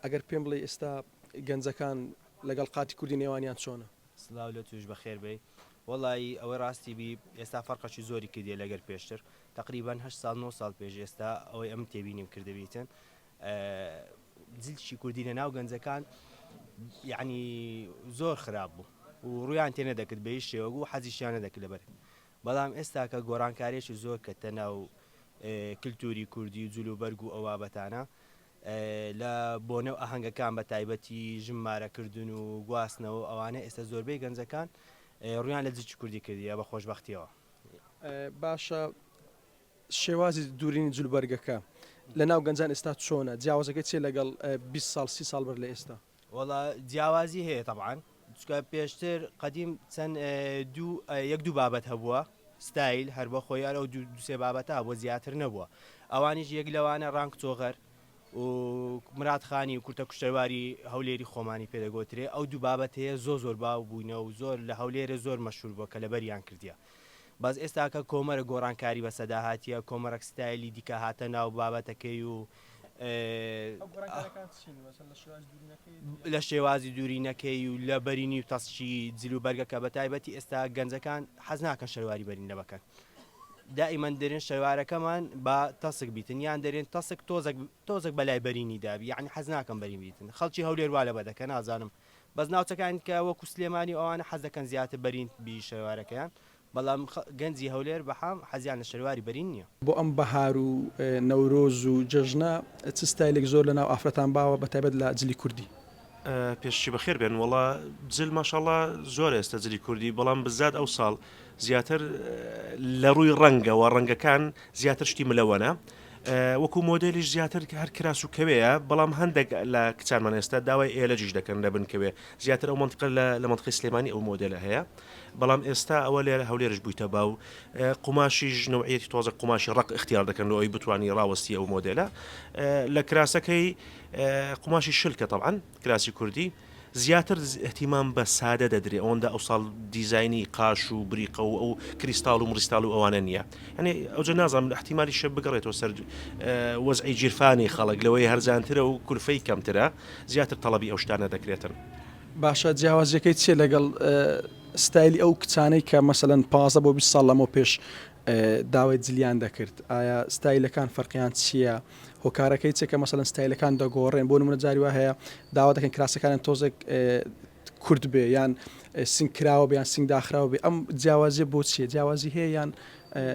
ئەگەر پێم بڵێ ئێستا گەنجەکان لەگەڵ قاتی کوردی نێوانیان چۆنە؟ سلااو لە توش بەخێر بێ وڵی ئەوە ڕاستی بی ئێستا فەرقەشی زۆری کردی لەگەر پێشتر تقریبان 8 سال 9 سال پێش ئێستا ئەوەی ئەم تێبینیم کردبیتن جلشی کوردی لە ناو گەنجەکان یعنی زۆر خراپ بوو و ڕویان تێنە دەکرد بە شێوە و حەزیشیانە دەکرد لەبەر بەڵام ئێستا کە گۆڕانکاریشی زۆر کەتە ناو کللتوری کوردی و جلوبەرگ و ئەوە بەتانە لە بۆنە و ئاهەنگەکان بە تایبەتی ژمارەکردن و گواستنەوە ئەوانە ئێستا زۆربەی گەنجەکان ڕویان لە جچ کوردی کردیە بە خۆشببختیەوە. باشە شێوازی دوورینی جلوبەرگەکە لە ناو گەنجان ئێستا چۆنە؟ جیاوازەکە چێ لەگەڵ 20 سال 30 سال بەر لە ئێستا؟ وڵا جیاوازی هەیە طبعاً چکە پێشتر قەدیم چەند یەک دوو بابەت هەبووە ستایل هەر بە خۆیان ئەو دوسێ بابەتە بۆ زیاتر نەبووە ئەوانیش یەک لەوانە ڕانگ تۆغەر و مراتخانی و کورتە کوشتەواری هەولێری خۆمانی پێدەگوترێ ئەو دوو بابەت هەیە زۆر باو بووینەوە و زۆر لە هەولێرە زۆر مەشهور بووە کە لەبەریان کردیە. باز ئێستاکە کۆمەرە گۆڕانکاری بە سەداهاتیە کۆمەرەك ستایلی دیکە هاتە ناو بابەتەکەی و لە شێوازی دوورینەکەی و لە بەرینی و تەسکی جلوبەرگەکە بە تایبەتی ئێستا گەنجەکان حەز ناکەن شەرواری بەرین بکەن دائیمەن دەرێن شەوارەکەمان بە تەسک بیتن یان دەرێن تەسک تۆزێک بەلای بەرینی دابی یعنی حەز ناکەم بەرین بیتن خەڵکی هەولێر وا لە بەدەکە نازانم بەس ناوچەکان کە وەکو سلێمانی ئەوانە حەز دەکەن زیاتر بەرین بی شەوارەکەیان بەڵام گەنجی هەولێر بەحام حەزیان لە شەرواری بەرین نییە. بۆ ئەم بەهار و نەورۆز و جەژنە چ ستایلێک زۆر لە ناو ئافرەتان باوە بە تایبەت لە جلی کوردی؟ پێشی بەخێر بێن وڵا جل ماشاءڵڵا زۆر ئێستا جلی کوردی بەڵام بزات ئەو ساڵ زیاتر لە ڕووی ڕەنگەوە ڕەنگەکان زیاتر شتی ملەوەنە وەکو مۆدلیش زیاتر هەر کراس و کەوەیە بەڵام هەندێک لە کچانمان ئێستا داوای ئێلەجیش دەکەن لە بنکەوێ زیاتر ئەو منطقە لە منطقەی سلێمانی ئەو مۆدلە هەیە بەڵام ئێستا ئەوە لێرە هەولێرش بوویتە باو قوماشیش نوعیەتی تۆزە قوماشی ڕق اختیار دەکەن ئەوی بتوانی ڕاوەستی ئەو مۆدلە لە کراسەکەی قوماشی شلکە طبعاً کراسی کوردی زیاتر احتیمام بە سادە دەدرێ ئەوەندە ئەو ساڵ دیزایانی قاش و بریقە و ئەو کریستال و مریستال و ئەوانە نییە ینی ئەوجە نازانم احتیمالی شە بگەڕێتەوە سەر وەزعی جیرفانی خەڵک لەوەی هەرزانترە و کولفەی کەمترە زیاتر تەڵەبی ئەو شتانە دەکرێتن. باشە جیاوازیەکەی چێ لەگەڵ ستایلی ئەو کچانەی کە مەسەلەن 15 بۆ 20 ساڵ لەمە پێش داوای جلیان دەکرد ئایا ستایلەکان فەرقیان چییە؟ هۆکارەکەی چێکە مەسەلەن ستایلەکان دەگۆڕێن بۆ نمونە جاری وا هەیە داوا دەکەن کراسەکانیان تۆزێک کورد بێ یان سنگ کراوە بێ یان سنگ داخراوە بێ ئەم جیاوازیە بۆ چیە؟ جیاوازی هەیە یان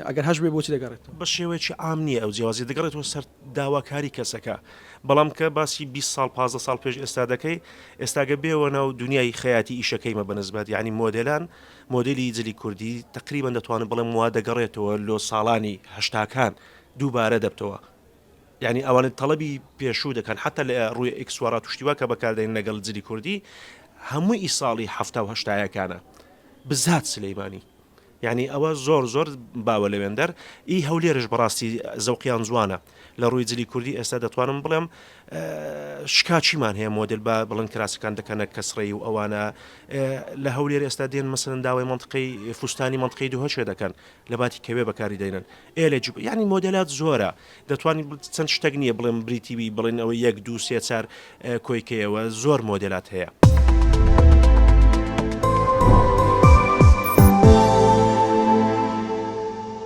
ئەگەر هەش بێ بۆچی دەگەڕێت؟ بە شێوەیەکی عام نییە ئەو جیاوازی دەگەڕێتەوە سەر داواکاری کەسەکە بەڵام کە باسی 20 ساڵ 15 ساڵ پێش ئێستا دەکەی ئێستاگە بێەوە ناو دنیای خەیاتی ئیشەکەیمە بەنسبەت یعنی مۆدلان مۆدلی جلی کوردی تقریبا دەتوانن بڵێم وا دەگەڕێتەوە لۆ ساڵانی هەشتاکان دووبارە دەبتەوە یعنی ئەوانە تەڵەبی پێشوو دەکەن حتا لە ڕووی ئکسوارات توشتیوا کە بەکاردێن لەگەڵ جلی کوردی هەمووی ساڵی هەفتا و هەشتایەکانە بزات سلەیمانی یعنی ئەوە زۆر باوە لەوێندەر ئی هەولێرش بەڕاستی زەوقیان جوانە لە ڕووی جلی کوردی ئێستا دەتوانم بڵێم شکاچیمان هەیە مۆدل بە بڵند کراسەکان دەکەنە کەسڕی و ئەوانە لە هەولێر ئێستا دێن مەسەن داوای منطقەی فستانی منطقەی دووهەشێ دەکەن لە باتی کەوێ بەکاری دێنن ئێلەج یعنی مۆدلات زۆرە دەتوانین چەند شتێک نییە بڵێم بریتیوی بڵێن ئەوە 1 2 3 4 کۆیکەیەوە زۆر مۆدلات هەیە.